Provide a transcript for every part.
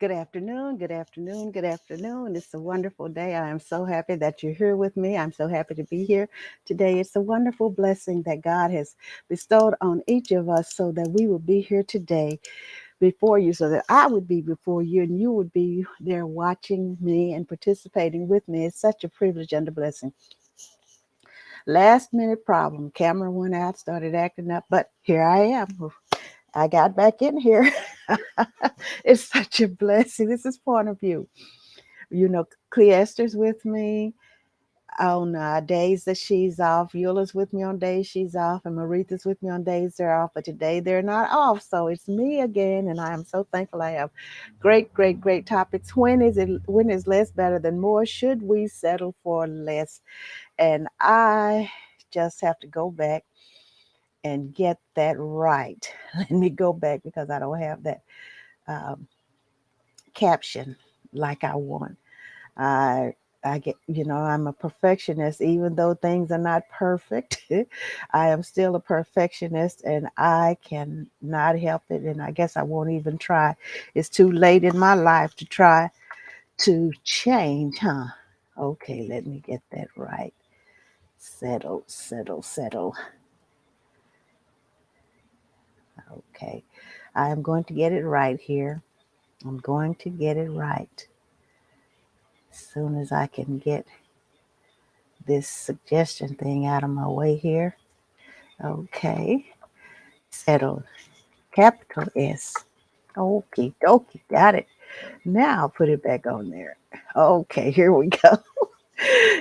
Good afternoon, good afternoon, good afternoon. It's a wonderful day. I am so happy that you're here with me. I'm so happy to be here today. It's a wonderful blessing that God has bestowed on each of us so that we will be here today before you, so that I would be before you and you would be there watching me and participating with me. It's such a privilege and a blessing. Last minute problem. Camera went out, started acting up, but here I am. I got back in here. It's such a blessing. This is point of view. Cleester's with me on days that she's off. Eula's with me on days she's off, and Merethah's with me on days they're off. But today they're not off, so it's me again, and I am so thankful. I have great, great, great topics. When is less better than more? Should we settle for less? And I just have to go back and get that right. Let me go back because I don't have that um, caption like I want. I I get, I'm a perfectionist, even though things are not perfect. I am still a perfectionist and I cannot help it. And I guess I won't even try. It's too late in my life to try to change, huh? Okay, let me get that right. Settle, settle, settle. Okay, I am going to get it right here. I'm going to get it right as soon as I can get this suggestion thing out of my way here. Okay, settled. Capital S. Okay, dokie, got it. Now I'll put it back on there. Okay, here we go.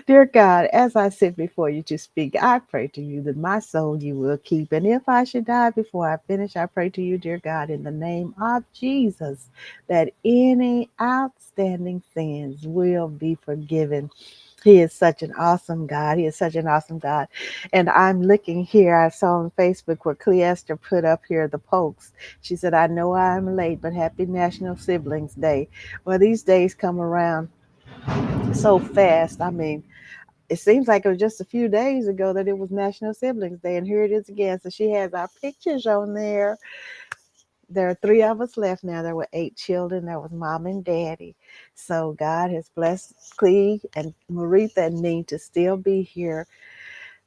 Dear God, as I sit before you to speak, I pray to you that my soul you will keep. And if I should die before I finish, I pray to you, dear God, in the name of Jesus, that any outstanding sins will be forgiven. He is such an awesome God. He is such an awesome God. And I'm looking here. I saw on Facebook where Cleester put up here the pokes. She said, I know I'm late, but happy National Siblings Day. Well, these days come around so fast. I mean, it seems like it was just a few days ago that it was National Siblings Day, and here it is again. So she has our pictures on there. There are three of us left now. There were 8 children. There was mom and daddy. So God has blessed Clee and Merethah and me to still be here.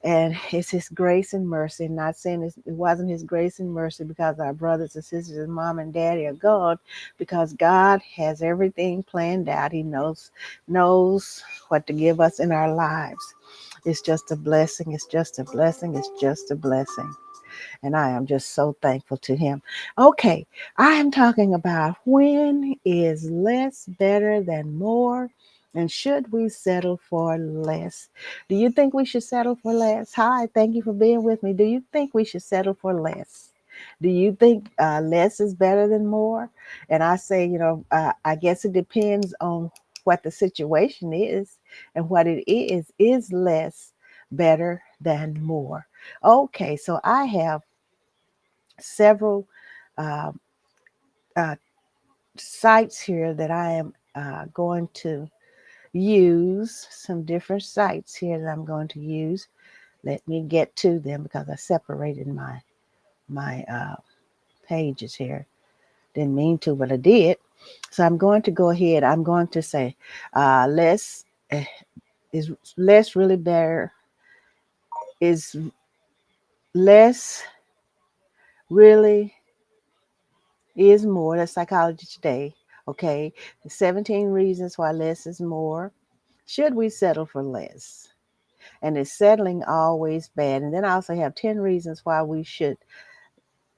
And it's His grace and mercy. Not saying it wasn't His grace and mercy because our brothers and sisters and mom and daddy are gone, because God has everything planned out. He knows what to give us in our lives. It's just a blessing. It's just a blessing. It's just a blessing. And I am just so thankful to Him. Okay, I am talking about when is less better than more, and should we settle for less? Do you think we should settle for less? Hi, thank you for being with me. Do you think we should settle for less? Do you think less is better than more? And I say, I guess it depends on what the situation is, and what it is less better than more. Okay, so I have several uh, uh, sites here that I am going to use, some different sites here that I'm going to use. Let me get to them because I separated my pages here. Didn't mean to, but I did. So I'm going to go ahead. I'm going to say less is less really better, is less really is more. That's Psychology Today. Okay. 17 reasons why less is more. Should we settle for less? And is settling always bad? And then I also have 10 reasons why we should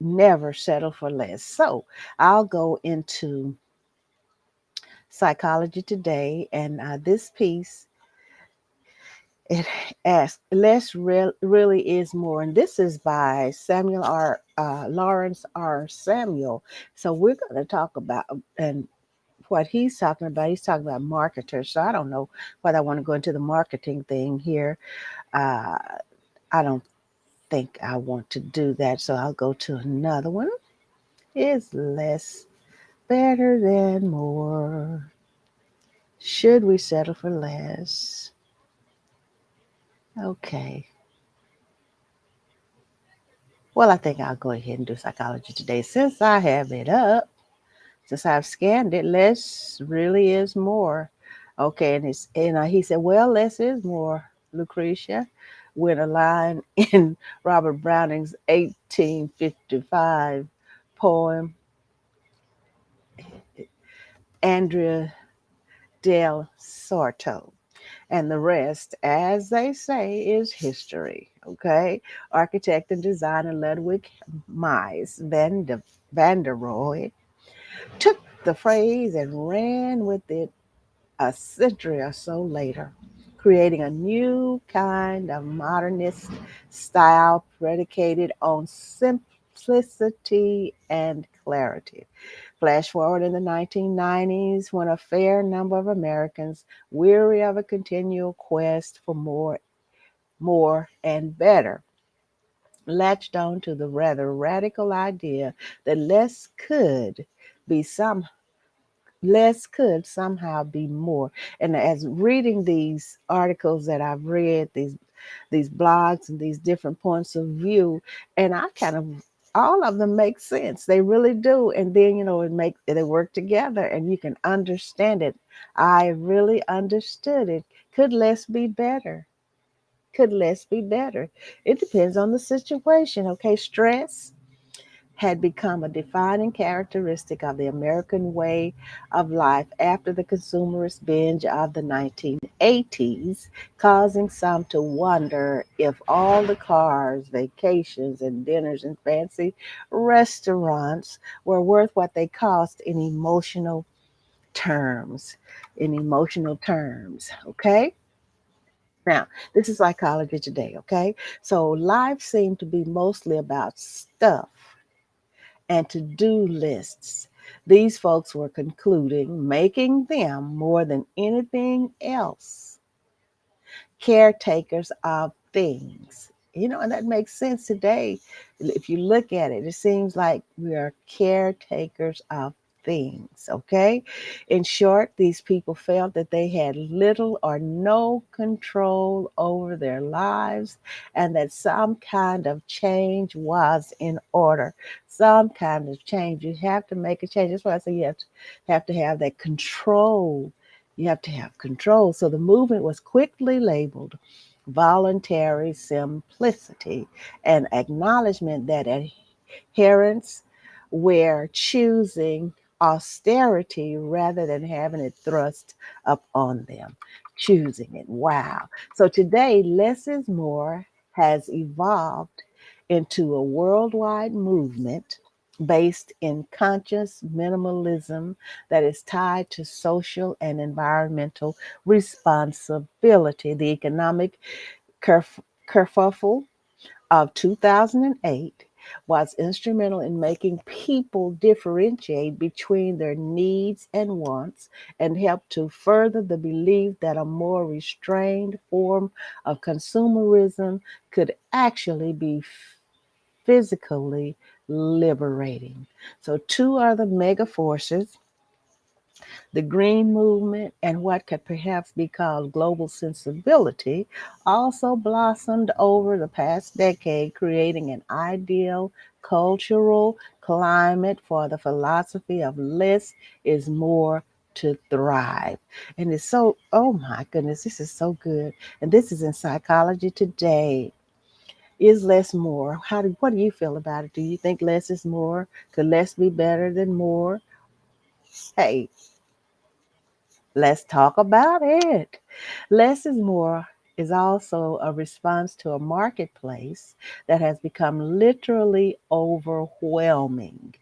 never settle for less. So I'll go into Psychology Today, and this piece, it asks, less really is more. And this is by Lawrence R. Samuel. So we're going to talk about, and what he's talking about marketers. So I don't know whether I want to go into the marketing thing here. Uh, I don't think I want to do that. So I'll go to another one. Is less better than more? Should we settle for less? Okay. Well, I think I'll go ahead and do Psychology Today since I have it up. Since I've scanned it, less really is more. Okay, he said, well, less is more, Lucretia, when a line in Robert Browning's 1855 poem, Andrea del Sarto. And the rest, as they say, is history. Okay, architect and designer Ludwig Mies van der Rohe took the phrase and ran with it a century or so later, creating a new kind of modernist style predicated on simplicity and clarity. Flash forward in the 1990s when a fair number of Americans, weary of a continual quest for more, and better, latched on to the rather radical idea that be some less could somehow be more. And as reading these articles that I've read, these blogs and these different points of view, and I kind of all of them make sense. They really do. And then they work together and you can understand it. I really understood it. Could less be better? Could less be better? It depends on the situation. Okay, stress had become a defining characteristic of the American way of life after the consumerist binge of the 1980s, causing some to wonder if all the cars, vacations, and dinners in fancy restaurants were worth what they cost in emotional terms. In emotional terms, okay? Now, this is psychology today, okay? So life seemed to be mostly about stuff and to do lists. These folks were concluding making them more than anything else caretakers of things. And that makes sense today. If you look at it, it seems like we are caretakers of things, okay? In short, these people felt that they had little or no control over their lives and that some kind of change was in order. Some kind of change. You have to make a change. That's why I say you have to have that control. You have to have control. So the movement was quickly labeled voluntary simplicity, an acknowledgement that adherents were choosing austerity rather than having it thrust up on them. Choosing it. Wow. So today, less is more has evolved into a worldwide movement based in conscious minimalism that is tied to social and environmental responsibility. The economic kerfuffle of 2008 was instrumental in making people differentiate between their needs and wants and helped to further the belief that a more restrained form of consumerism could actually be physically liberating. So, two other mega forces, the green movement and what could perhaps be called global sensibility, also blossomed over the past decade, creating an ideal cultural climate for the philosophy of less is more to thrive. And it's so, oh my goodness, this is so good. And this is in Psychology Today. Is less more? What do you feel about it? Do you think less is more? Could less be better than more? Hey, let's talk about it. Less is more is also a response to a marketplace that has become literally overwhelming.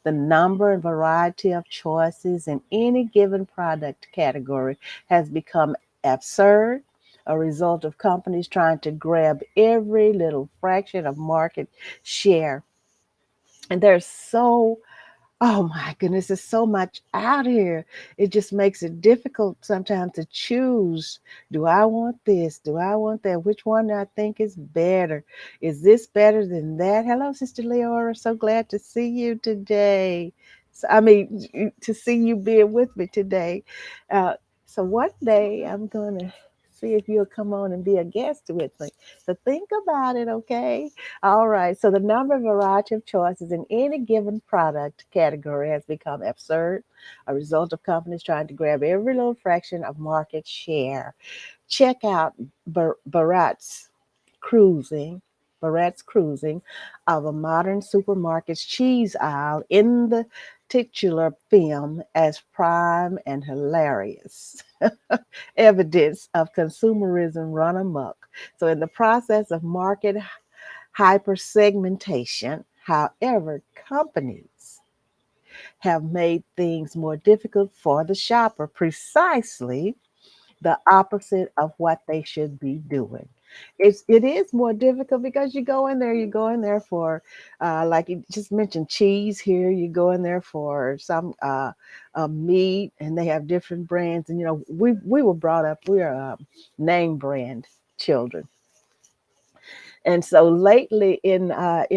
The number and variety of choices in any given product category has become absurd, a result of companies trying to grab every little fraction of market share. And there's so Oh my goodness, there's so much out here. It just makes it difficult sometimes to choose. Do I want this? Do I want that? Which one do I think is better? Is this better than that? Hello, Sister Leora. So glad to see you today. To see you being with me today. Uh, so one day I'm going to see if you'll come on and be a guest with me. So think about it, okay? All right. So the number of variety of choices in any given product category has become absurd, a result of companies trying to grab every little fraction of market share. Check out Barat's cruising. Barrett's cruising of a modern supermarket's cheese aisle in the titular film as prime and hilarious evidence of consumerism run amok. So, in the process of market hypersegmentation, however, companies have made things more difficult for the shopper, precisely the opposite of what they should be doing. It is more difficult because you go in there for like you just mentioned cheese here, you go in there for some meat, and they have different brands. And we were brought up, we're name brand children. And so lately in my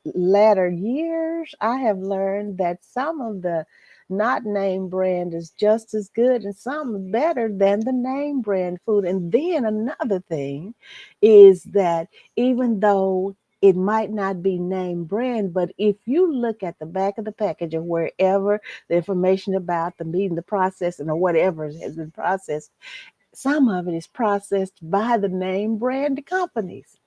latter years, I have learned that some of the not name brand is just as good and some better than the name brand food. And then another thing is that even though it might not be name brand, but if you look at the back of the package or wherever the information about the meat and the processing or whatever has been processed, some of it is processed by the name brand companies.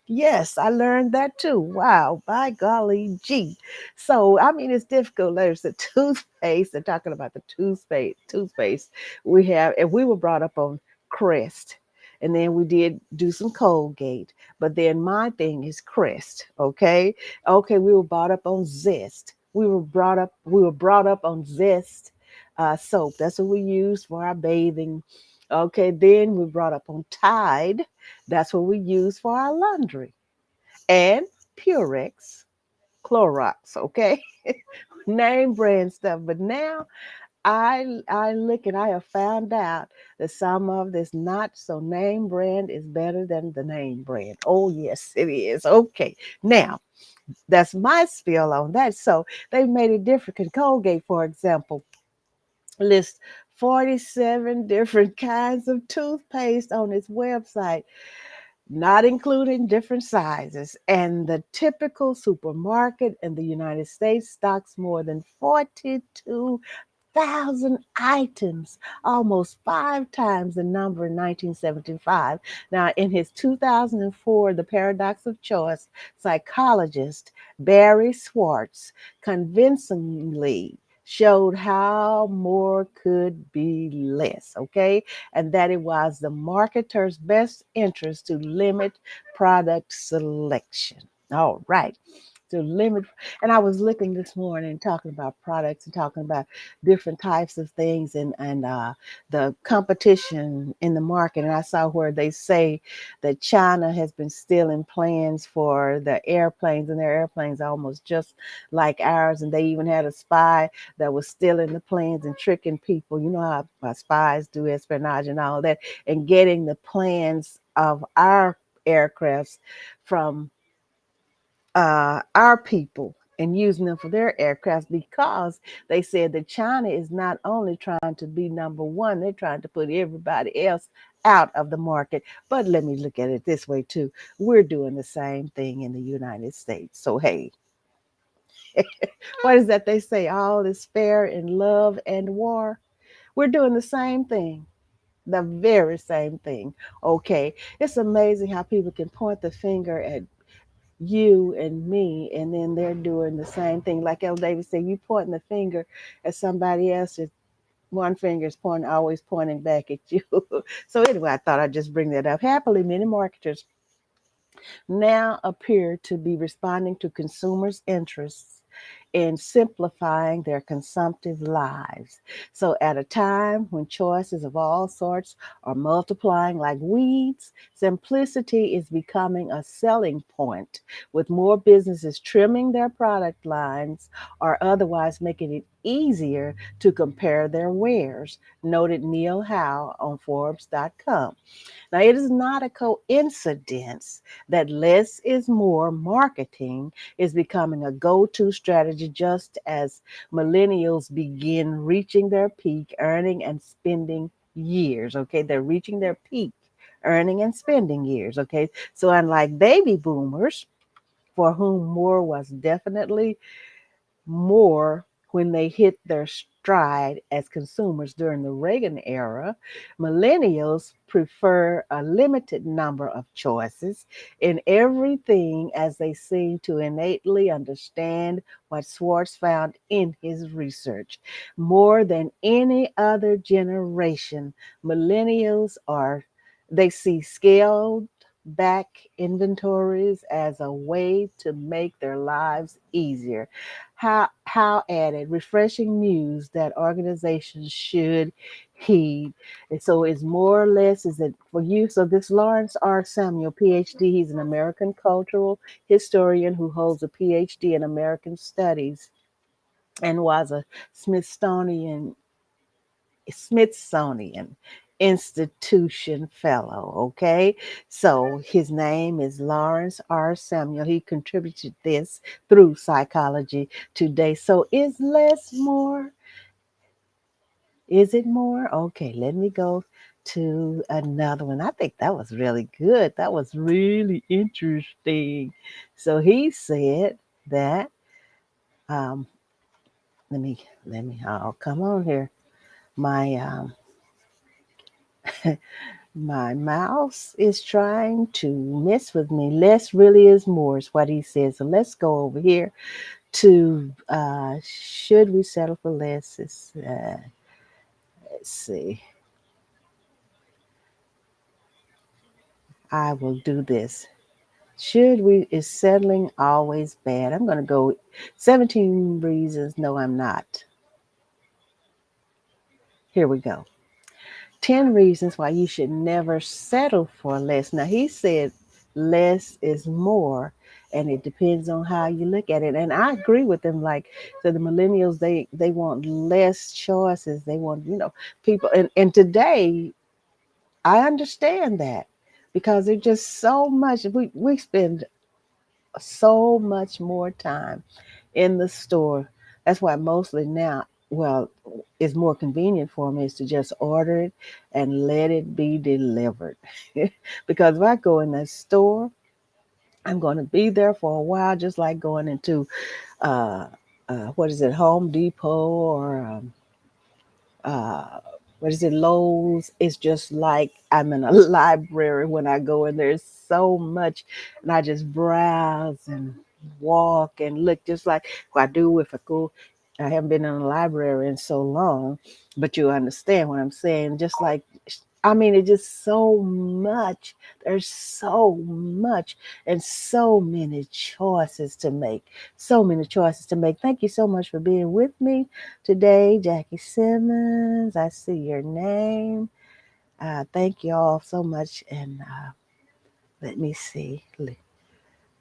Yes, I learned that too. Wow, by golly gee. So I mean it's difficult. There's the toothpaste. They're talking about the toothpaste we have, and we were brought up on Crest. And then we did do some Colgate. But then my thing is Crest. Okay. Okay, we were brought up on Zest. We were brought up on Zest soap. That's what we use for our bathing. Okay, then we brought up on Tide. That's what we use for our laundry. And Purex, Clorox, okay? Name brand stuff. But now I look and I have found out that some of this not so name brand is better than the name brand. Oh, yes, it is. Okay. Now, that's my spiel on that. So they've made it different. In Colgate, for example, lists 47 different kinds of toothpaste on its website, not including different sizes. And the typical supermarket in the United States stocks more than 42,000 items, almost five times the number in 1975. Now, in his 2004 The Paradox of Choice, psychologist Barry Schwartz convincingly showed how more could be less, okay? And that it was the marketer's best interest to limit product selection. All right. To limit, and I was looking this morning talking about products and talking about different types of things and the competition in the market. And I saw where they say that China has been stealing plans for the airplanes, and their airplanes are almost just like ours. And they even had a spy that was stealing the plans and tricking people. You know how spies do espionage and all that, and getting the plans of our aircrafts from our people and using them for their aircrafts, because they said that China is not only trying to be number one, they're trying to put everybody else out of the market. But let me look at it this way too. We're doing the same thing in the United States. So hey, what is that they say? All is fair in love and war. We're doing the same thing. The very same thing. Okay. It's amazing how people can point the finger at you and me, and then they're doing the same thing. Like El David said, you pointing the finger at somebody else, one finger is pointing, always pointing back at you. So anyway, I thought I'd just bring that up. Happily, many marketers now appear to be responding to consumers' interests in simplifying their consumptive lives. So, at a time when choices of all sorts are multiplying like weeds, simplicity is becoming a selling point, with more businesses trimming their product lines or otherwise making it easier to compare their wares, noted Neil Howe on Forbes.com. Now, it is not a coincidence that less is more marketing is becoming a go to strategy just as millennials begin reaching their peak earning and spending years. Okay, they're reaching their peak earning and spending years. Okay, so unlike baby boomers, for whom more was definitely more when they hit their stride as consumers during the Reagan era, millennials prefer a limited number of choices in everything as they seem to innately understand what Schwartz found in his research. More than any other generation, millennials are they see scaled back inventories as a way to make their lives easier. How added refreshing news that organizations should heed. And so it's more or less is it for you. So this Lawrence R. Samuel, PhD, he's an American cultural historian who holds a PhD in American Studies and was a Smithsonian Institution Fellow. Okay, so his name is Lawrence R. Samuel. He contributed this through Psychology Today. So is less more? Is it more? Okay, let me go to another one. I think that was really good. That was really interesting. So he said that. Um, let me. Oh, come on here. My My mouse is trying to mess with me. Less really is more, is what he says. So let's go over here to should we settle for less? Let's see. I will do this. Should we, is settling always bad? I'm going to go 17 reasons. No, I'm not. Here we go. 10 reasons why you should never settle for less. Now, he said less is more, and it depends on how you look at it. And I agree with them. Like, so the millennials, they want less choices. They want, people. And today, I understand that because there's just so much. We spend so much more time in the store. That's why mostly now, well, it's more convenient for me is to just order it and let it be delivered. Because if I go in that store, I'm going to be there for a while, just like going into, uh, what is it, Home Depot or uh, what is it, Lowe's. It's just like I'm in a library when I go in. There's so much, and I just browse and walk and look just like I do if I go. I haven't been in a library in so long, but you understand what I'm saying. Just like, I mean, it's just so much. There's so much and so many choices to make. So many choices to make. Thank you so much for being with me today, Jackie Simmons. I see your name. Thank you all so much. And let me see.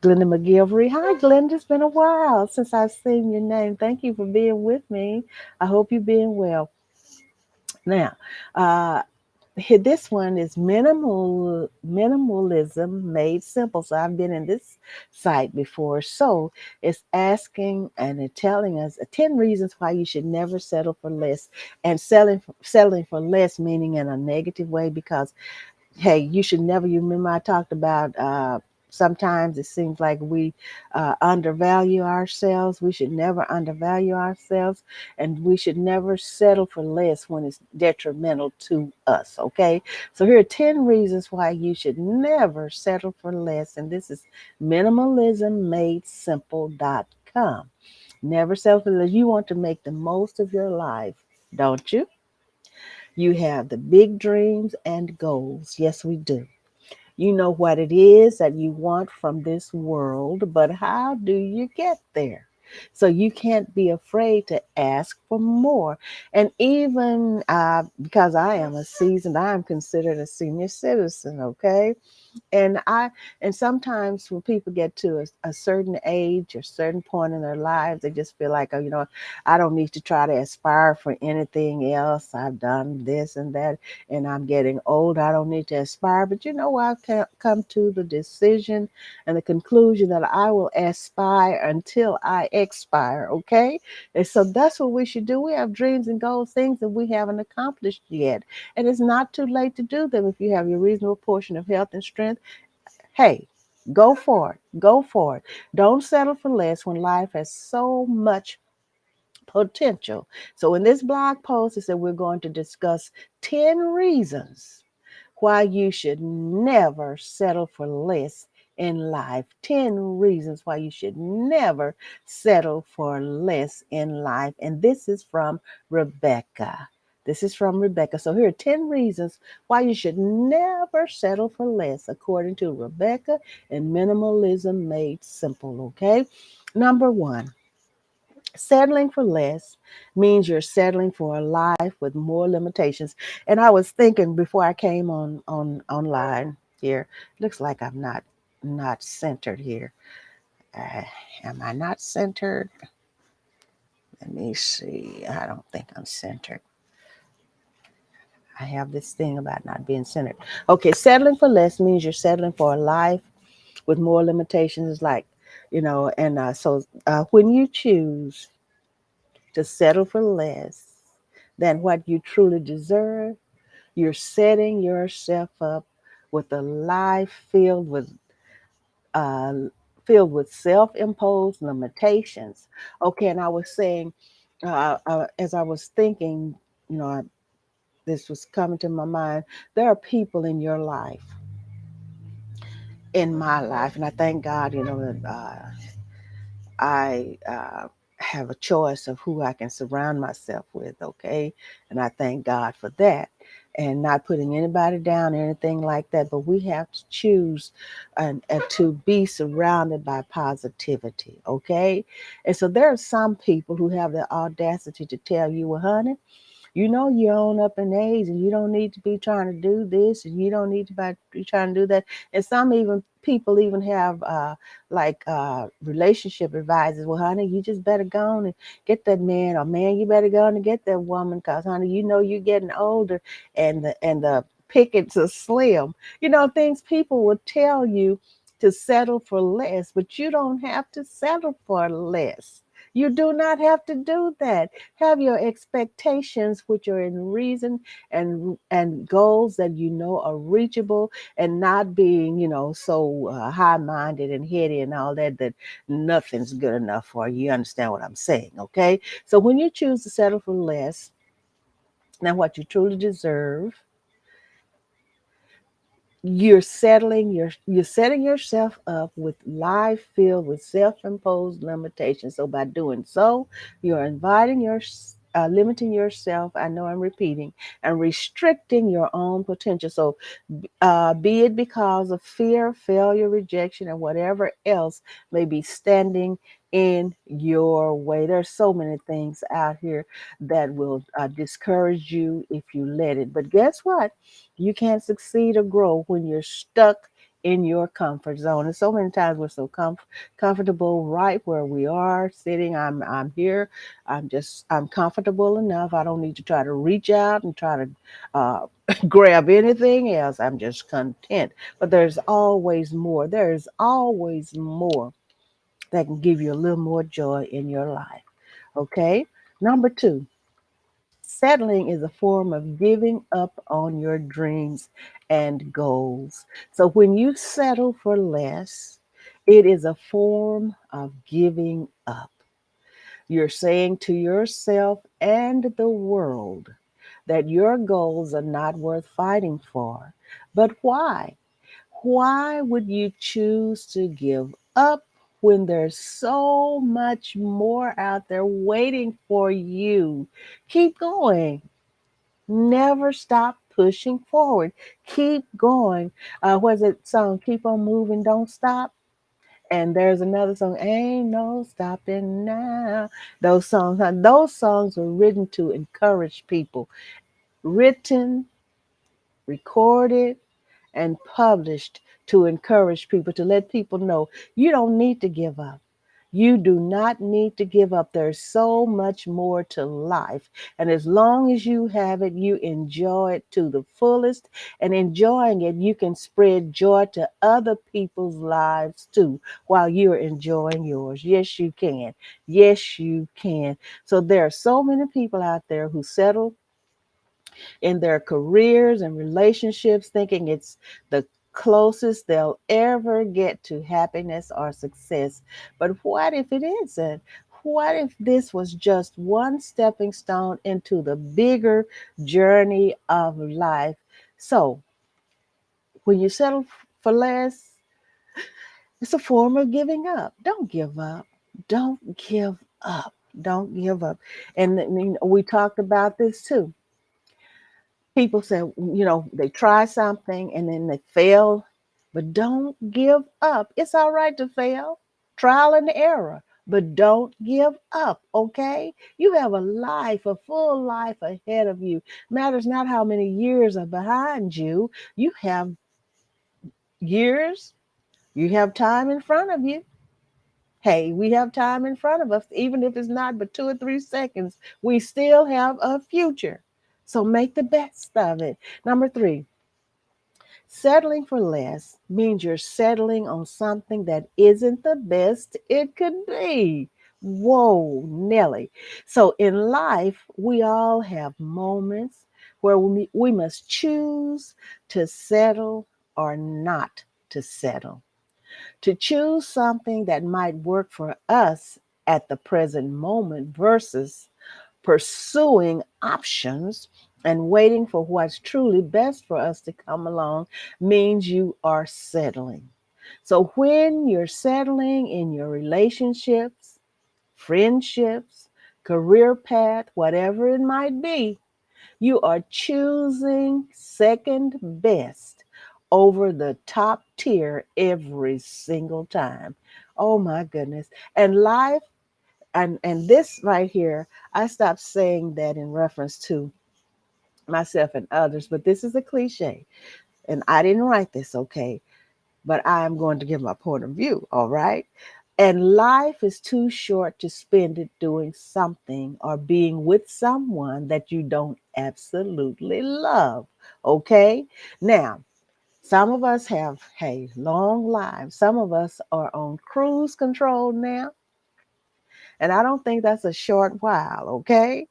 Glenda McGilvery. Hi, Glenda. It's been a while since I've seen your name. Thank you for being with me. I hope you're being well. Now, uh, this one is minimalism made simple. So I've been in this site before. So it's asking and it's telling us 10 reasons why you should never settle for less, and settling for less meaning in a negative way, because hey, you should never, you remember I talked about sometimes it seems like we undervalue ourselves. We should never undervalue ourselves, and we should never settle for less when it's detrimental to us. Okay, so here are 10 reasons why you should never settle for less, and this is minimalismmadesimple.com. Never settle for less. You want to make the most of your life, don't you? You have the big dreams and goals. Yes, we do. You know what it is that you want from this world, but how do you get there? So you can't be afraid to ask for more. And even because I am considered a senior citizen, okay? And and sometimes when people get to a certain age or certain point in their lives, they just feel like, oh, I don't need to try to aspire for anything else. I've done this and that, and I'm getting old. I don't need to aspire. But I've come to the decision and the conclusion that I will aspire until I expire. Okay, and so that's what we should do. We have dreams and goals, things that we haven't accomplished yet, and it's not too late to do them if you have your reasonable portion of health and strength. Hey, go for it. Go for it. Don't settle for less when life has so much potential. So, in this blog post, it said we're going to discuss 10 reasons why you should never settle for less in life. 10 reasons why you should never settle for less in life. And this is from Rebecca. This is from Rebecca. So here are 10 reasons why you should never settle for less, according to Rebecca and Minimalism Made Simple. Okay. Number one, settling for less means you're settling for a life with more limitations. And I was thinking before I came online here, looks like I'm not centered here. Uh, am I not centered? Let me see. I don't think I'm centered. I have this thing about not being centered. Okay, settling for less means you're settling for a life with more limitations. It's like, and when you choose to settle for less than what you truly deserve, you're setting yourself up with a life uh, filled with self-imposed limitations. Okay, and I was saying, as I was thinking, you know, I, this was coming to my mind. There are people in your life, in my life, and I thank God, that I have a choice of who I can surround myself with, okay? And I thank God for that. And not putting anybody down or anything like that, but we have to choose and to be surrounded by positivity, okay? And so there are some people who have the audacity to tell you, well, honey, you're on up in age and you don't need to be trying to do this and you don't need to be trying to do that. And some even people even have relationship advisors. Well, honey, you just better go on and get that man, or man, you better go on and get that woman, because honey, you're getting older and the pickets are slim. Things people will tell you to settle for less, but you don't have to settle for less. You do not have to do that. Have your expectations, which are in reason, and goals that are reachable, and not being, so high-minded and heady and all that nothing's good enough for you. You understand what I'm saying, okay? So when you choose to settle for less than what you truly deserve, you're setting yourself up with life filled with self-imposed limitations. So by doing so, you're limiting yourself. I know I'm repeating, and restricting your own potential. So be it because of fear, failure, rejection, and whatever else may be standing in your way. There's so many things out here that will discourage you if you let it. But guess what? You can't succeed or grow when you're stuck in your comfort zone. And so many times we're so comfortable right where we are sitting. I'm here. I'm comfortable enough. I don't need to try to reach out and try to grab anything else. I'm just content. But there's always more. There's always more that can give you a little more joy in your life. Okay. Number two, settling is a form of giving up on your dreams and goals. So when you settle for less, it is a form of giving up. You're saying to yourself and the world that your goals are not worth fighting for. But why? Why would you choose to give up when there's so much more out there waiting for you? Keep going. Never stop pushing forward. Keep going. What's it song? Keep on moving, don't stop. And there's another song, Ain't No Stopping Now. Those songs were written to encourage people, written, recorded, and published to encourage people, to let people know you don't need to give up. You do not need to give up. There's so much more to life. And as long as you have it, you enjoy it to the fullest. And enjoying it, you can spread joy to other people's lives too while you're enjoying yours. Yes, you can. Yes, you can. So there are so many people out there who settle in their careers and relationships, thinking it's the closest they'll ever get to happiness or success. But what if it isn't? What if this was just one stepping stone into the bigger journey of life? So, when you settle for less, it's a form of giving up. Don't give up. Don't give up. Don't give up. And we talked about this too. People say, they try something and then they fail, but don't give up. It's all right to fail, trial and error, but don't give up, okay? You have a life, a full life ahead of you. Matters not how many years are behind you. You have years, you have time in front of you. Hey, we have time in front of us, even if it's not but 2 or 3 seconds. We still have a future. So make the best of it. Number 3, settling for less means you're settling on something that isn't the best it could be. Whoa, Nelly. So in life, we all have moments where we must choose to settle or not to settle, to choose something that might work for us at the present moment versus pursuing options and waiting for what's truly best for us to come along means you are settling. So when you're settling in your relationships, friendships, career path, whatever it might be, you are choosing second best over the top tier every single time. Oh my goodness. And life, and this right here, I stopped saying that in reference to myself and others, but this is a cliche. And I didn't write this, okay? But I am going to give my point of view, all right? And life is too short to spend it doing something or being with someone that you don't absolutely love, okay? Now, some of us have, hey, long lives. Some of us are on cruise control now. And I don't think that's a short while, okay?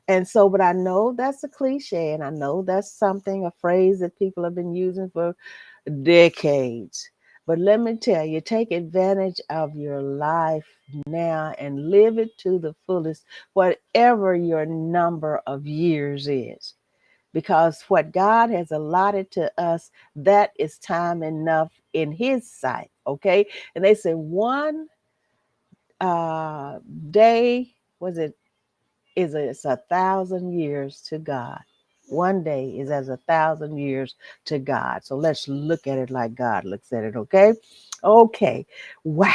And so, but I know that's a cliche, and I know that's something, a phrase that people have been using for decades. But let me tell you, take advantage of your life now and live it to the fullest, whatever your number of years is. Because what God has allotted to us, that is time enough in His sight, okay? And they say one uh, day, was it, is it's 1,000 years to God. One day is as 1,000 years to God. So let's look at it like God looks at it, okay? Okay. Wow.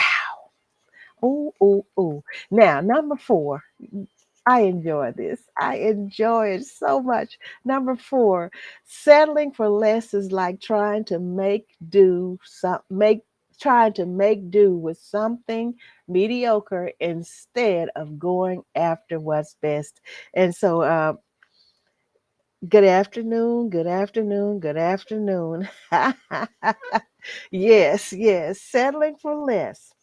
Ooh, ooh, ooh. Now, number 4, I enjoy this. I enjoy it so much. Number 4, settling for less is like trying to make do with something mediocre instead of going after what's best. And so, good afternoon, good afternoon, good afternoon. Yes, yes. Settling for less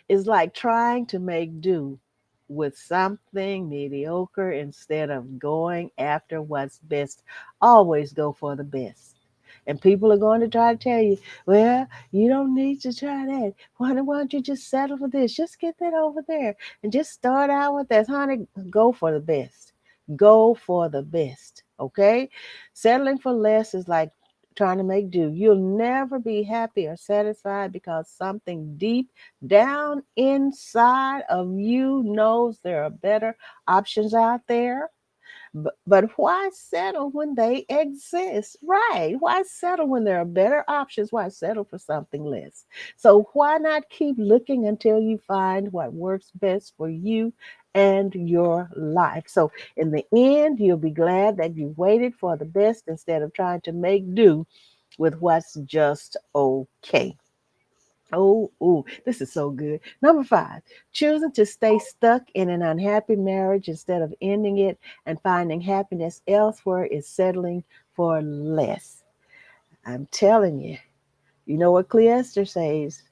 is like trying to make do with something mediocre instead of going after what's best. Always go for the best. And people are going to try to tell you, well, you don't need to try that. Why don't you just settle for this? Just get that over there and just start out with that. Honey, go for the best. Go for the best. Okay? Settling for less is like trying to make do. You'll never be happy or satisfied because something deep down inside of you knows there are better options out there. But why settle when they exist? Right. Why settle when there are better options? Why settle for something less? So why not keep looking until you find what works best for you and your life? So in the end, you'll be glad that you waited for the best instead of trying to make do with what's just okay. Oh, ooh, this is so good. Number five, choosing to stay stuck in an unhappy marriage instead of ending it and finding happiness elsewhere is settling for less. I'm telling you, you know what Cleester says?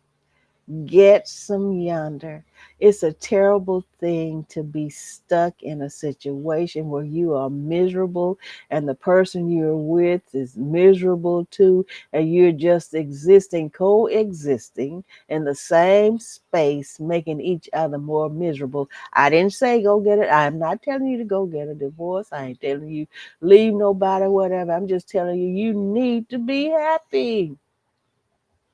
Get some yonder. It's a terrible thing to be stuck in a situation where you are miserable and the person you're with is miserable too, and you're just existing, coexisting in the same space, making each other more miserable. I didn't say go get it. I'm not telling you to go get a divorce. I ain't telling you leave nobody, whatever. I'm just telling you, you need to be happy.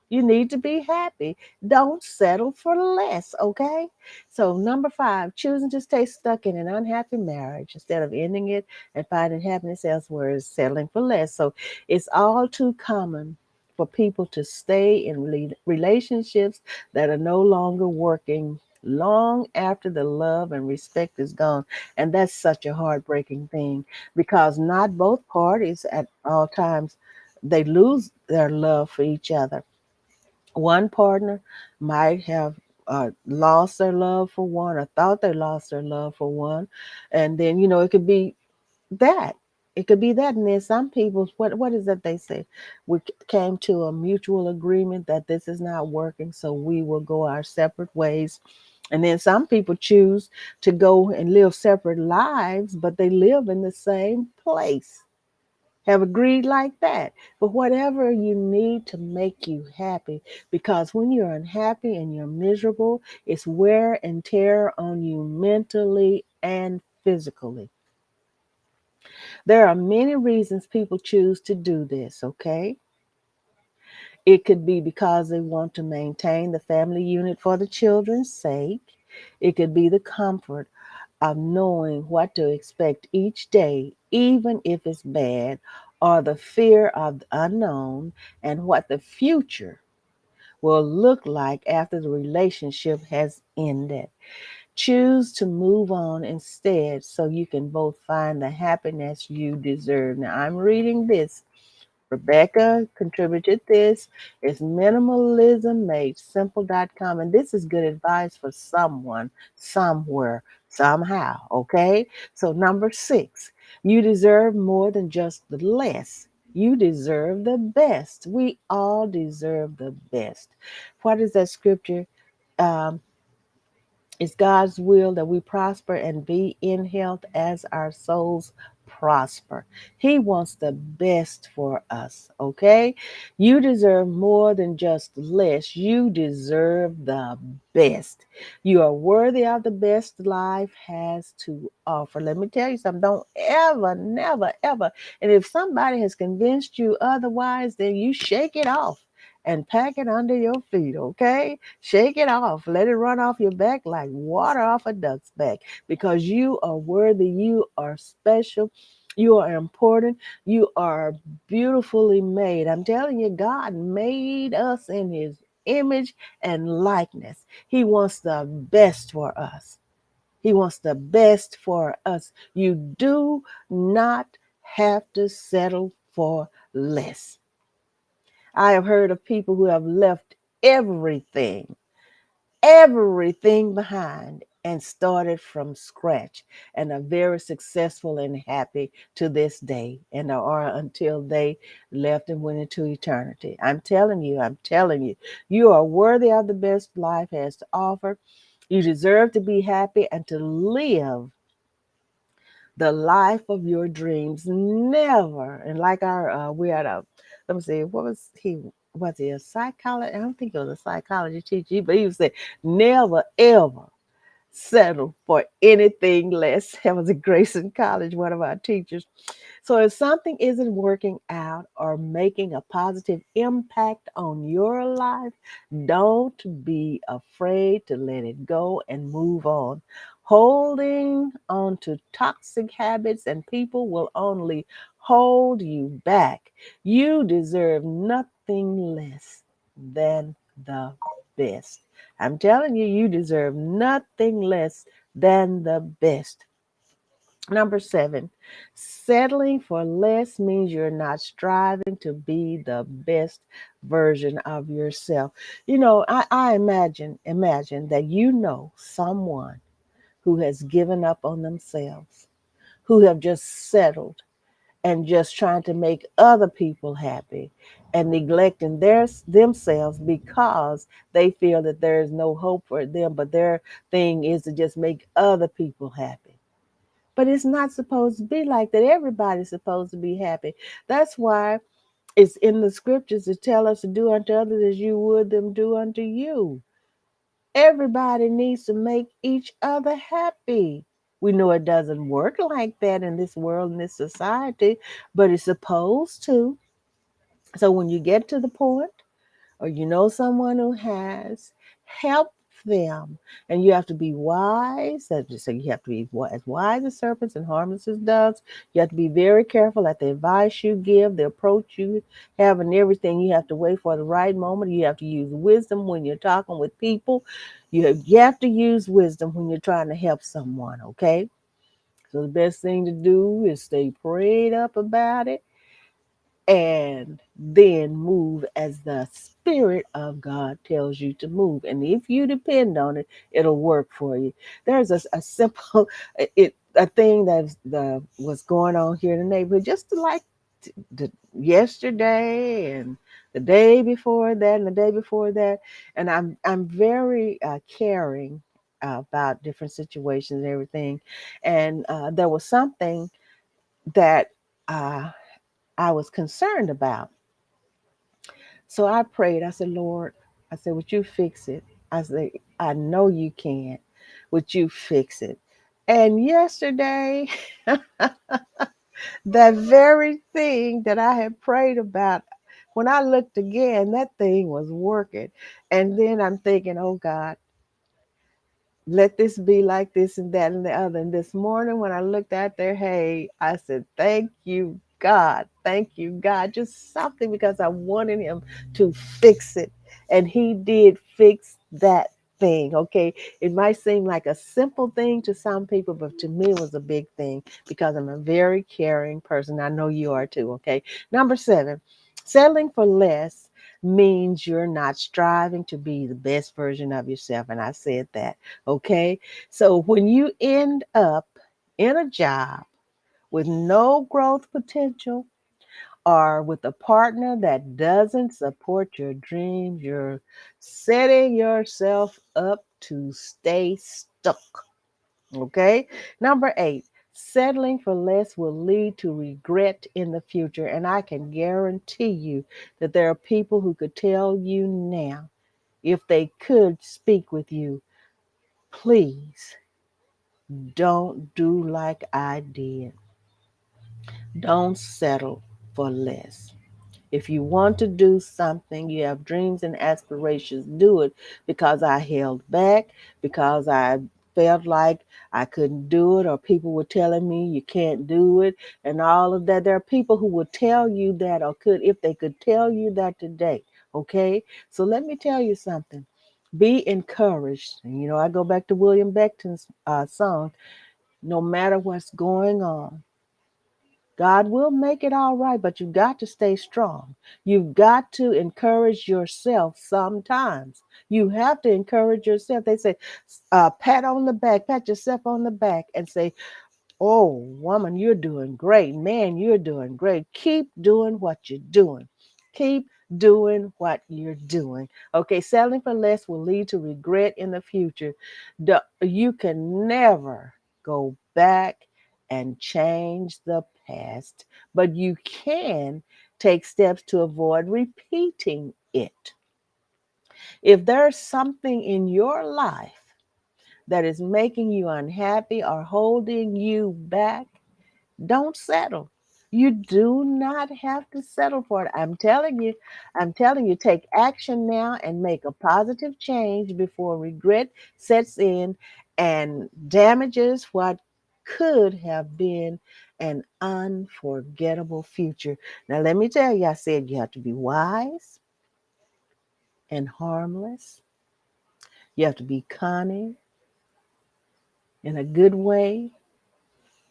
You need to be happy. Don't settle for less, okay? So, number five, choosing to stay stuck in an unhappy marriage instead of ending it and finding happiness elsewhere is settling for less. So, it's all too common for people to stay in relationships that are no longer working long after the love and respect is gone. And that's such a heartbreaking thing because not both parties at all times they lose their love for each other. One partner might have lost their love for one or thought they lost their love for one. And then, it could be that. It could be that. And then some people, what is that they say? We came to a mutual agreement that this is not working, so we will go our separate ways. And then some people choose to go and live separate lives, but they live in the same place, have agreed like that. But whatever you need to make you happy, because when you're unhappy and you're miserable, it's wear and tear on you mentally and physically. There are many reasons people choose to do this, okay? It could be because they want to maintain the family unit for the children's sake. It could be the comfort of knowing what to expect each day, even if it's bad, or the fear of the unknown and what the future will look like after the relationship has ended. Choose to move on instead so you can both find the happiness you deserve. Now, I'm reading this. Rebecca contributed this. It's minimalismmade simple.com. And this is good advice for someone, somewhere, somehow. Okay? So, number six, you deserve more than just the less. You deserve the best. We all deserve the best. What is that scripture? Um, it's God's will that we prosper and be in health as our souls prosper. He wants the best for us, okay? You deserve more than just less. You deserve the best. You are worthy of the best life has to offer. Let me tell you something. Don't ever, never, ever. And if somebody has convinced you otherwise, then you shake it off and pack it under your feet, okay? Shake it off. Let it run off your back like water off a duck's back because you are worthy. You are special. You are important. You are beautifully made. I'm telling you, God made us in his image and likeness. He wants the best for us. He wants the best for us. You do not have to settle for less. I have heard of people who have left everything, everything behind and started from scratch and are very successful and happy to this day and are until they left and went into eternity. I'm telling you, you are worthy of the best life has to offer. You deserve to be happy and to live the life of your dreams. Never. And like we had let me see, what was he? Was he a psychologist? I don't think it was a psychology teacher, but he would say, never, ever settle for anything less. That was at Grayson College, one of our teachers. So if something isn't working out or making a positive impact on your life, don't be afraid to let it go and move on. Holding on to toxic habits and people will only hold you back. You deserve nothing less than the best. I'm telling you, you deserve nothing less than the best. Number 7, settling for less means you're not striving to be the best version of yourself. I imagine that someone who has given up on themselves, who have just settled and just trying to make other people happy and neglecting themselves because they feel that there is no hope for them, but their thing is to just make other people happy. But it's not supposed to be like that. Everybody's supposed to be happy. That's why it's in the scriptures to tell us to do unto others as you would them do unto you. Everybody needs to make each other happy. We know it doesn't work like that in this world, in this society, but it's supposed to. So when you get to the point, or you know someone who has, help them. And you have to be wise. So you have to be as wise as serpents and harmless as doves. You have to be very careful at the advice you give, the approach you have, and everything. You have to wait for the right moment. You have to use wisdom when you're talking with people. You have to use wisdom when you're trying to help someone, okay? So the best thing to do is stay prayed up about it and then move as the Spirit of God tells you to move. And if you depend on it, it'll work for you. There's a simple a thing that was going on here in the neighborhood, just like yesterday and the day before that and the day before that. And I'm very caring about different situations and everything. And there was something that I was concerned about. So I prayed. I said, Lord, I said, would you fix it? I said, I know you can. Would you fix it? And yesterday, that very thing that I had prayed about, when I looked again, that thing was working. And then I'm thinking, oh God, let this be like this and that and the other. And this morning when I looked at their hay, I said, thank you, God. Thank you, God. Just something because I wanted him to fix it. And he did fix that thing. Okay. It might seem like a simple thing to some people, but to me it was a big thing because I'm a very caring person. I know you are too. Okay. Number 7, settling for less means you're not striving to be the best version of yourself. And I said that. Okay. So when you end up in a job with no growth potential or with a partner that doesn't support your dreams, you're setting yourself up to stay stuck. Okay. Number 8, settling for less will lead to regret in the future. And I can guarantee you that there are people who could tell you now, if they could speak with you, please don't do like I did. Don't settle for less. If you want to do something, you have dreams and aspirations, do it, because I held back, because I felt like I couldn't do it, or people were telling me you can't do it, and all of that. There are people who would tell you that, or could, if they could tell you that today. Okay? So let me tell you something. Be encouraged. And I go back to William Beckton's song, no matter what's going on, God will make it all right, but you've got to stay strong. You've got to encourage yourself sometimes. You have to encourage yourself. They say, pat yourself on the back and say, oh, woman, you're doing great. Man, you're doing great. Keep doing what you're doing. Keep doing what you're doing. Okay, settling for less will lead to regret in the future. You can never go back and change the past, but you can take steps to avoid repeating it. If there's something in your life that is making you unhappy or holding you back, don't settle. You do not have to settle for it. I'm telling you, take action now and make a positive change before regret sets in and damages what could have been an unforgettable future. Now, let me tell you, I said you have to be wise and harmless. You have to be cunning in a good way.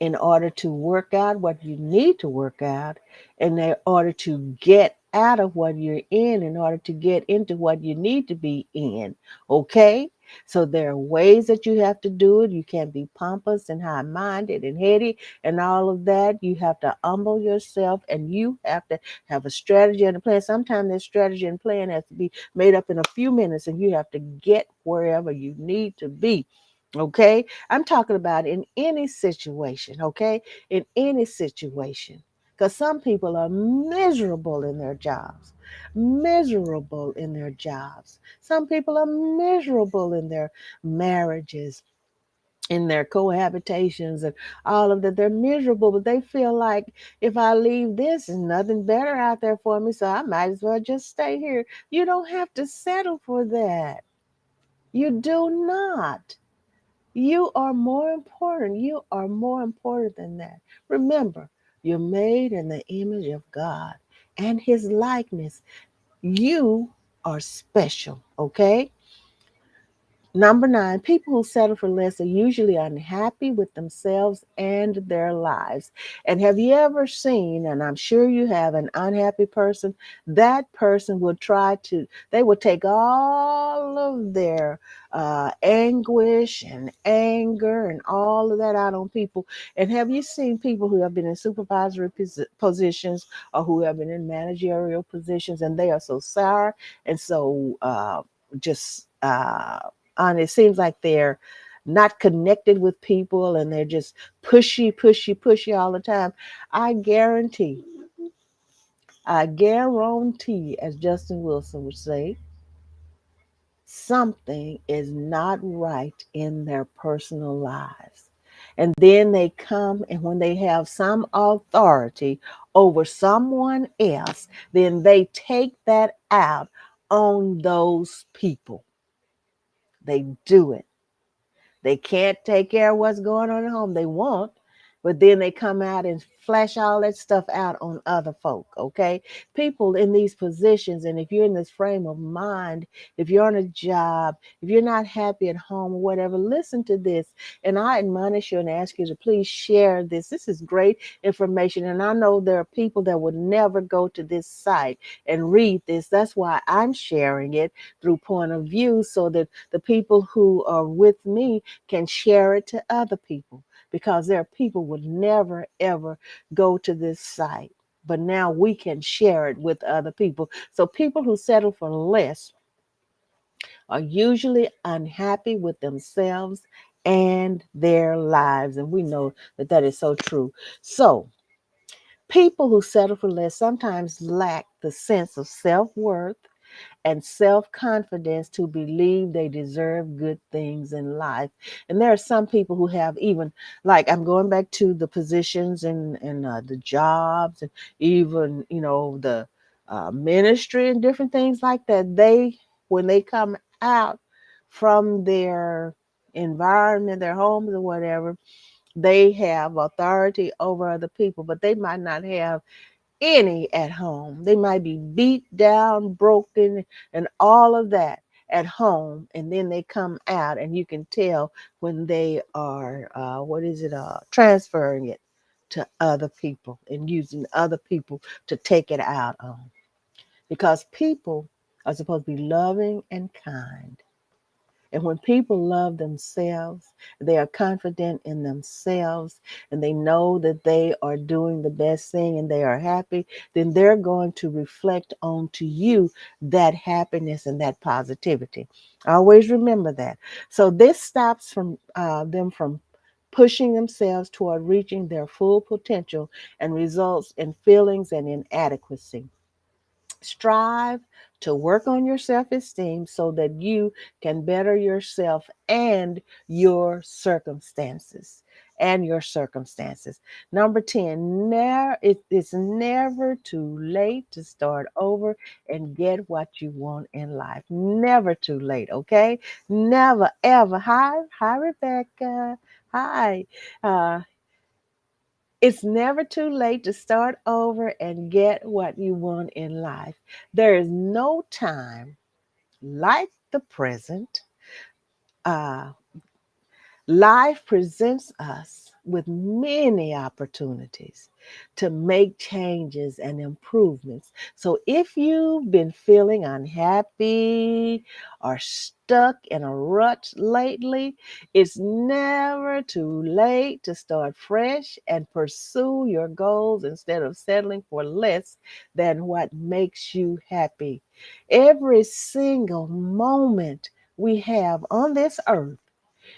in order to work out what you need to work out, in order to get out of what you're in order to get into what you need to be in. Okay? So there are ways that you have to do it. You can't be pompous and high minded and heady and all of that. You have to humble yourself and you have to have a strategy and a plan. Sometimes that strategy and plan has to be made up in a few minutes and you have to get wherever you need to be. Okay? I'm talking about in any situation, okay? In any situation. Because some people are miserable in their jobs, miserable in their jobs. Some people are miserable in their marriages, in their cohabitations, and all of that. They're miserable, but they feel like if I leave this, there's nothing better out there for me, so I might as well just stay here. You don't have to settle for that. You do not. You are more important. You are more important than that. Remember, you're made in the image of God and his likeness. You are special, okay? Number 9, people who settle for less are usually unhappy with themselves and their lives. And have you ever seen, and I'm sure you have, an unhappy person? That person will they will take all of their anguish and anger and all of that out on people. And have you seen people who have been in supervisory positions or who have been in managerial positions and they are so sour and so just and it seems like they're not connected with people and they're just pushy, pushy, pushy all the time. I guarantee, I guarantee, as Justin Wilson would say, something is not right in their personal lives. And then they come, and when they have some authority over someone else, then they take that out on those people. They do it. They can't take care of what's going on at home. They won't, but then they come out and flash all that stuff out on other folk, okay? People in these positions, and if you're in this frame of mind, if you're on a job, if you're not happy at home or whatever, listen to this. And I admonish you and ask you to please share this. This is great information. And I know there are people that would never go to this site and read this. That's why I'm sharing it through Point of View so that the people who are with me can share it to other people, because there are people would never ever go to this site, but now we can share it with other people. So people who settle for less are usually unhappy with themselves and their lives, and we know that that is so true. So people who settle for less sometimes lack the sense of self-worth and self confidence to believe they deserve good things in life. And there are some people who have even, like, I'm going back to the positions and the jobs, and even, the ministry and different things like that. When they come out from their environment, their homes or whatever, they have authority over other people, but they might not have any at home. They might be beat down, broken, and all of that at home. And then they come out, and you can tell when they are, transferring it to other people and using other people to take it out on. Because people are supposed to be loving and kind. And when people love themselves, they are confident in themselves, and they know that they are doing the best thing and they are happy, then they're going to reflect onto you that happiness and that positivity. Always remember that. So this stops them from pushing themselves toward reaching their full potential and results in feelings and inadequacy. Strive to work on your self esteem so that you can better yourself and your circumstances. And your circumstances. Number 10, it's never too late to start over and get what you want in life. Never too late, okay? Never, ever. Hi, Rebecca. Hi. Uh, it's never too late to start over and get what you want in life. There is no time like the present. Uh, Life presents us with many opportunities to make changes and improvements. So if you've been feeling unhappy or stuck in a rut lately, it's never too late to start fresh and pursue your goals instead of settling for less than what makes you happy. Every single moment we have on this earth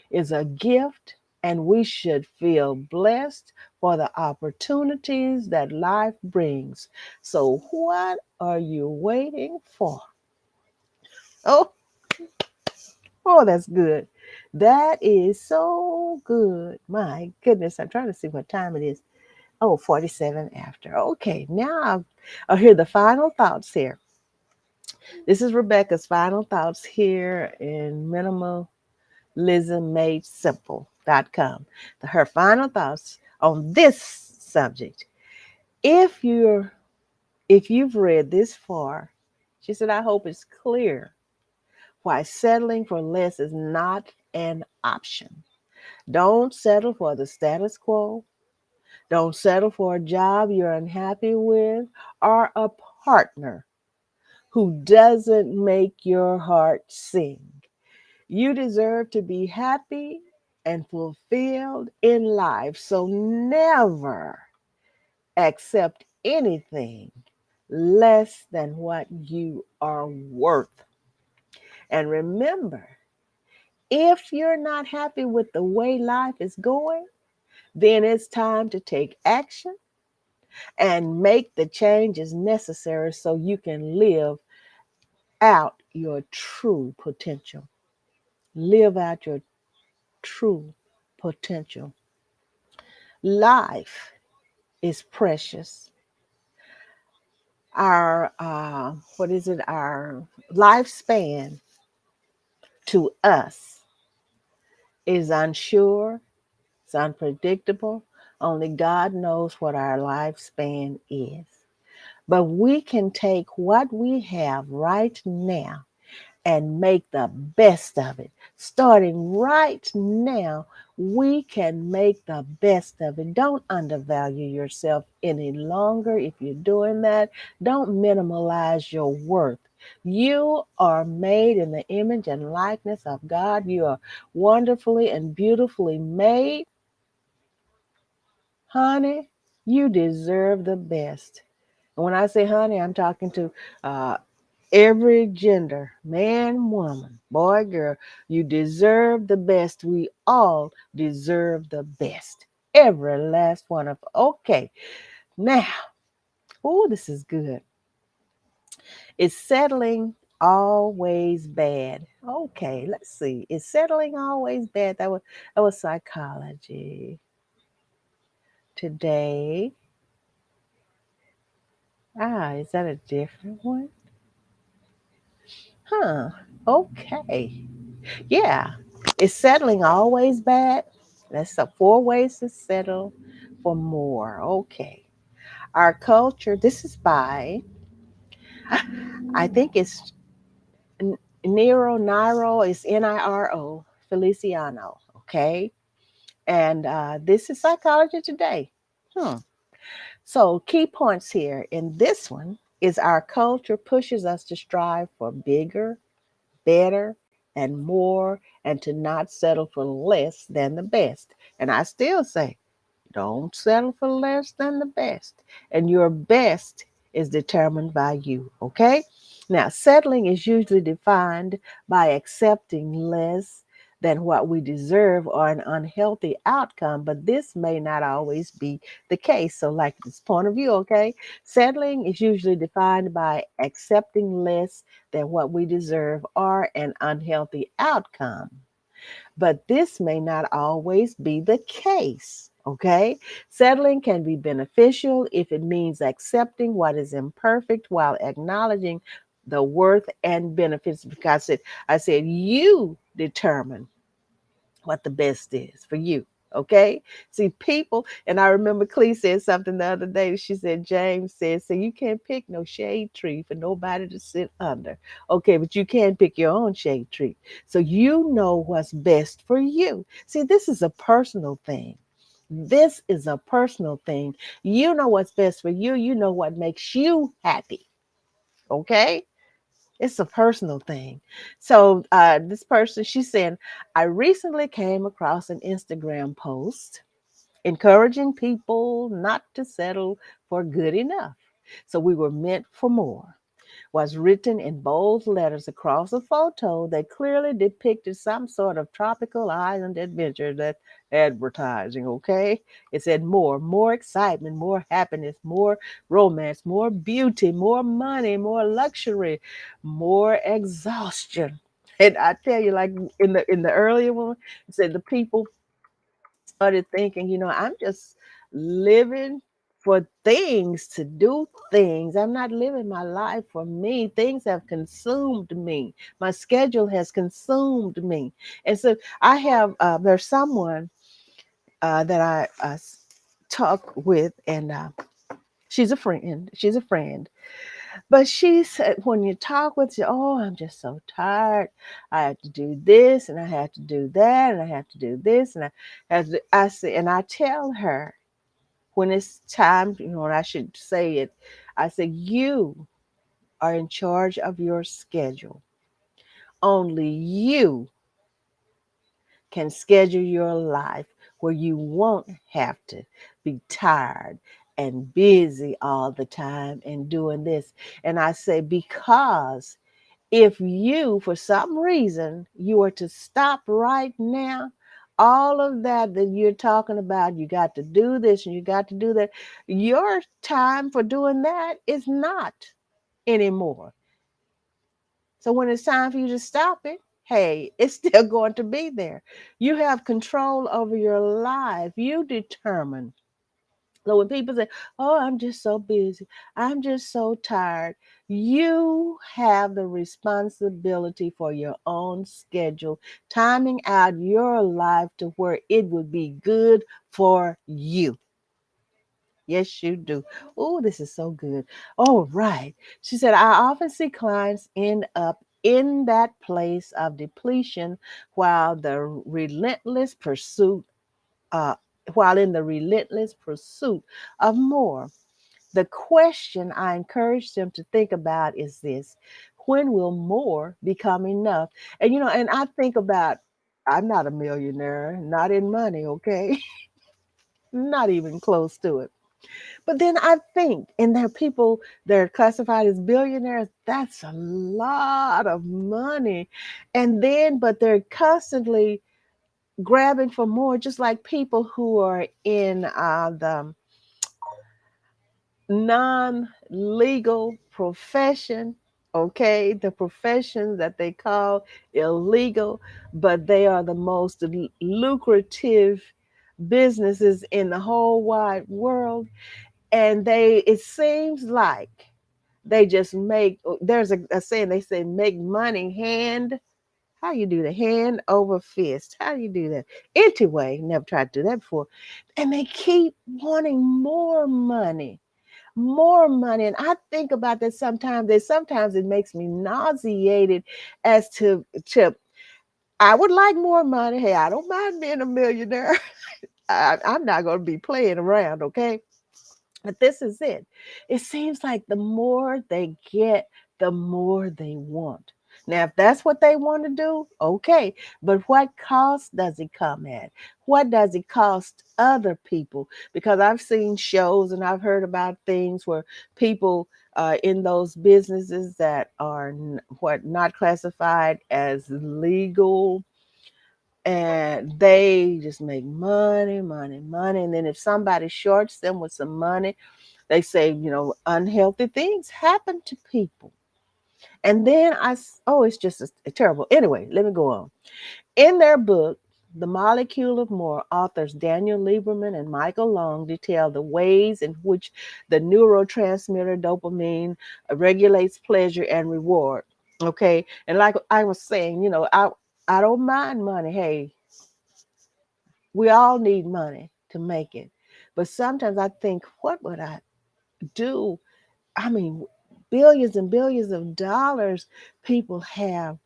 is a gift, and we should feel blessed for the opportunities that life brings. So, what are you waiting for? Oh, oh, that's good. That is so good. My goodness, I'm trying to see what time it is. Oh, 47 after. Okay, now I'll hear the final thoughts here. This is Rebecca's final thoughts here in minimalismmadesimple.com. Her final thoughts on this subject. If you're if you've read this far, she said, I hope it's clear why settling for less is not an option. Don't settle for the status quo. Don't settle for a job you're unhappy with or a partner who doesn't make your heart sing. You deserve to be happy and fulfilled in life. So never accept anything less than what you are worth. And remember, if you're not happy with the way life is going, then it's time to take action and make the changes necessary so you can live out your true potential. Live out your true potential. Life is precious. Our lifespan to us is unsure, it's unpredictable. Only God knows what our lifespan is. But we can take what we have right now and make the best of it. Starting right now, we can make the best of it. Don't undervalue yourself any longer. If you're doing that, don't minimalize your worth. You are made in the image and likeness of God. You are wonderfully and beautifully made. Honey, you deserve the best. And when I say honey, I'm talking to uh, every gender, man, woman, boy, girl. You deserve the best. We all deserve the best. Every last one of. Okay, now, oh, this is good. Is settling always bad? Okay, let's see. Is settling always bad? That was psychology. Today, is that a different one? Huh. Okay. Yeah. Is settling always bad? That's the 4 ways to settle for more. Okay. Our culture, this is by, I think it's Niro is Niro, Feliciano. Okay. And this is Psychology Today. Hmm. So, key points here in this one is our culture pushes us to strive for bigger, better, and more, and to not settle for less than the best. And I still say, don't settle for less than the best. And your best is determined by you, okay? Now, settling is usually defined by accepting less than what we deserve or an unhealthy outcome, but this may not always be the case. So, like this point of view, okay? Settling is usually defined by accepting less than what we deserve or an unhealthy outcome. But this may not always be the case. Okay? Settling can be beneficial if it means accepting what is imperfect while acknowledging the worth and benefits. Because I said, you determine what the best is for you. Okay. See, people, and I remember Clee said something the other day. She said, James said, so you can't pick no shade tree for nobody to sit under. Okay, but you can pick your own shade tree. So you know what's best for you. See, this is a personal thing. This is a personal thing. You know what's best for you. You know what makes you happy. Okay? It's a personal thing. So this person, she's saying, I recently came across an Instagram post encouraging people not to settle for good enough. So we were meant for more. Was written in bold letters across a photo that clearly depicted some sort of tropical island adventure. That advertising, okay? It said more excitement, more happiness, more romance, more beauty, more money, more luxury, more exhaustion. And I tell you, like in the earlier one, it said the people started thinking, I'm just living for things, to do things. I'm not living my life for me. Things have consumed me. My schedule has consumed me. And so there's someone that I talk with, and she's a friend. She's a friend. But she said, when you talk with you, oh, I'm just so tired. I have to do this, and I have to do that, and I have to do this, and I say, and I tell her when it's time, when I should say it, I say, you are in charge of your schedule. Only you can schedule your life where you won't have to be tired and busy all the time and doing this. And I say, because if you, for some reason, you were to stop right now, all of that you're talking about, you got to do this and you got to do that, your time for doing that is not anymore. So when it's time for you to stop it, hey, it's still going to be there. You have control over your life. You determine. So when people say, oh, I'm just so busy, I'm just so tired, you have the responsibility for your own schedule, timing out your life to where it would be good for you. Yes, you do. Oh, this is so good. All right. She said, I often see clients end up in that place of depletion while the relentless pursuit, uh, while in the relentless pursuit of more. The question I encourage them to think about is this: when will more become enough? And I think about, I'm not a millionaire, not in money, okay? Not even close to it. But then I think, and there are people that are classified as billionaires, that's a lot of money. But they're constantly grabbing for more, just like people who are in the non legal profession, okay? The professions that they call illegal, but they are the most lucrative businesses in the whole wide world. And it seems like they just make, there's a saying, they say, make money hand. How you do that? Hand over fist. How do you do that? Anyway, never tried to do that before. And they keep wanting more money, more money. And I think about that sometimes. That sometimes it makes me nauseated as to I would like more money. Hey, I don't mind being a millionaire. I'm not going to be playing around, okay? But this is it. It seems like the more they get, the more they want. Now, if that's what they want to do, okay. But what cost does it come at? What does it cost other people? Because I've seen shows and I've heard about things where people in those businesses that are what not classified as legal, and they just make money, money, money. And then if somebody shorts them with some money, they say, unhealthy things happen to people. And then it's just terrible. Anyway, let me go on. In their book, The Molecule of More, authors Daniel Lieberman and Michael Long detail the ways in which the neurotransmitter dopamine regulates pleasure and reward. Okay. And like I was saying, I don't mind money. Hey, we all need money to make it. But sometimes I think, what would I do? I mean, billions and billions of dollars people have,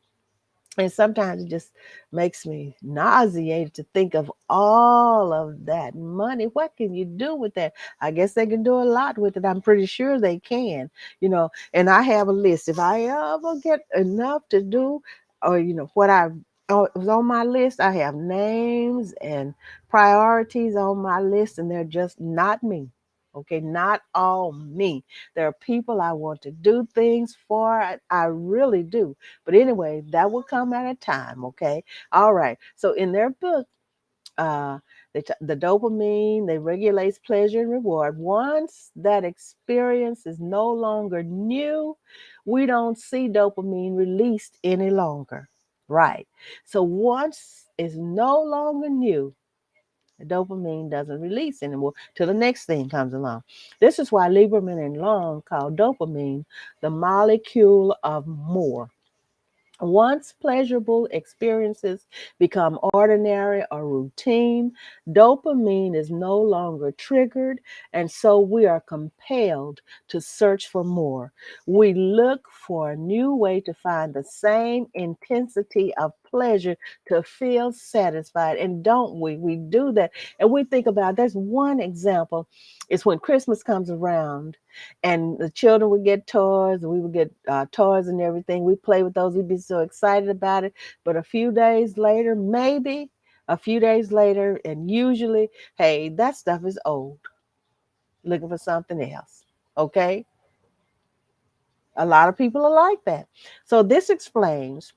And sometimes it just makes me nauseated to think of all of that money. What can you do with that? I guess they can do a lot with it. I'm pretty sure they can, And I have a list. If I ever get enough to do, or, what was on my list, I have names and priorities on my list, and they're just not me. Okay, not all me. There are people I want to do things for. I really do. But anyway, that will come at a time, okay? All right. So in their book, uh, the dopamine, they regulates pleasure and reward. Once that experience is no longer new, we don't see dopamine released any longer. Right. So once it's no longer new, the dopamine doesn't release anymore till the next thing comes along. This is why Lieberman and Long call dopamine the molecule of more. Once pleasurable experiences become ordinary or routine, dopamine is no longer triggered, and so we are compelled to search for more. We look for a new way to find the same intensity of pleasure to feel satisfied. And don't we? We do that. And we think about that's one example is when Christmas comes around and the children would get toys and we would get toys and everything. We play with those. We'd be so excited about it. But a few days later, maybe a few days later, and usually, hey, that stuff is old. Looking for something else. Okay? A lot of people are like that. So this explains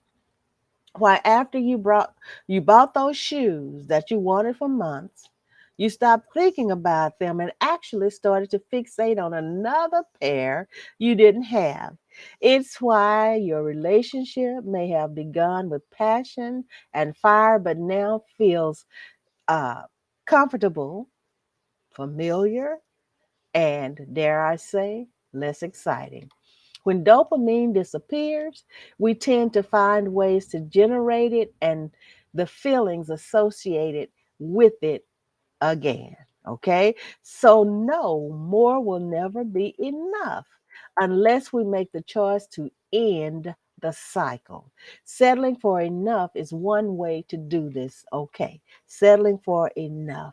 why after you bought those shoes that you wanted for months, you stopped thinking about them and actually started to fixate on another pair you didn't have. It's why your relationship may have begun with passion and fire, but now feels uh, comfortable, familiar, and dare I say, less exciting. When dopamine disappears, we tend to find ways to generate it and the feelings associated with it again. Okay? So, no, more will never be enough unless we make the choice to end the cycle. Settling for enough is one way to do this. Okay? Settling for enough.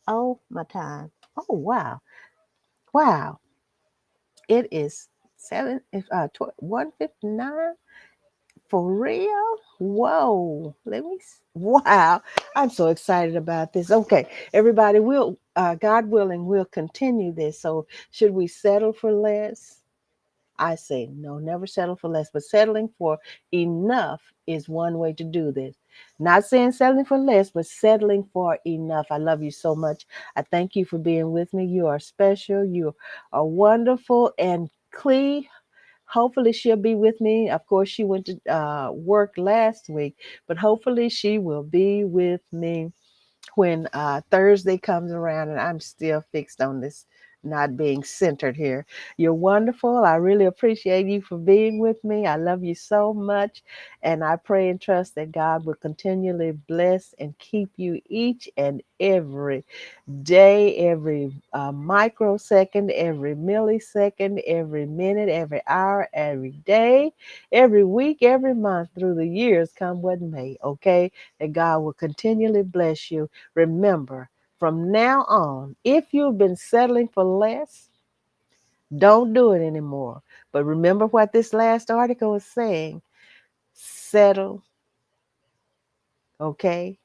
Oh, my time. Oh, wow. Wow. It is 1:59. For real? Whoa. Wow. I'm so excited about this. Okay, everybody, God willing, we'll continue this. So, should we settle for less? I say no, never settle for less, but settling for enough is one way to do this. Not saying settling for less, but settling for enough. I love you so much. I thank you for being with me. You are special. You are wonderful. And Clee, hopefully she'll be with me. Of course, she went to work last week, but hopefully she will be with me when Thursday comes around, and I'm still fixed on this not being centered here. You're wonderful. I really appreciate you for being with me. I love you so much. And I pray and trust that God will continually bless and keep you each and every day, every microsecond, every millisecond, every minute, every hour, every day, every week, every month, through the years, come what may, okay? That God will continually bless you. Remember, from now on, if you've been settling for less, don't do it anymore. But remember what this last article is saying: settle, okay,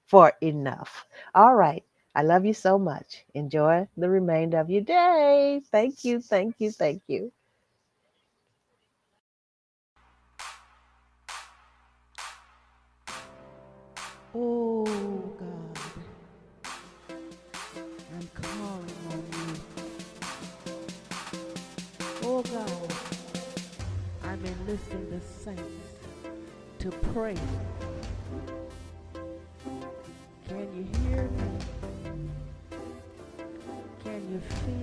for enough. All right. I love you so much. Enjoy the remainder of your day. Thank you, thank you, thank you. Oh, God, I'm calling on you. Oh, God, I'm enlisting the saints to pray. Can you hear me? Can you feel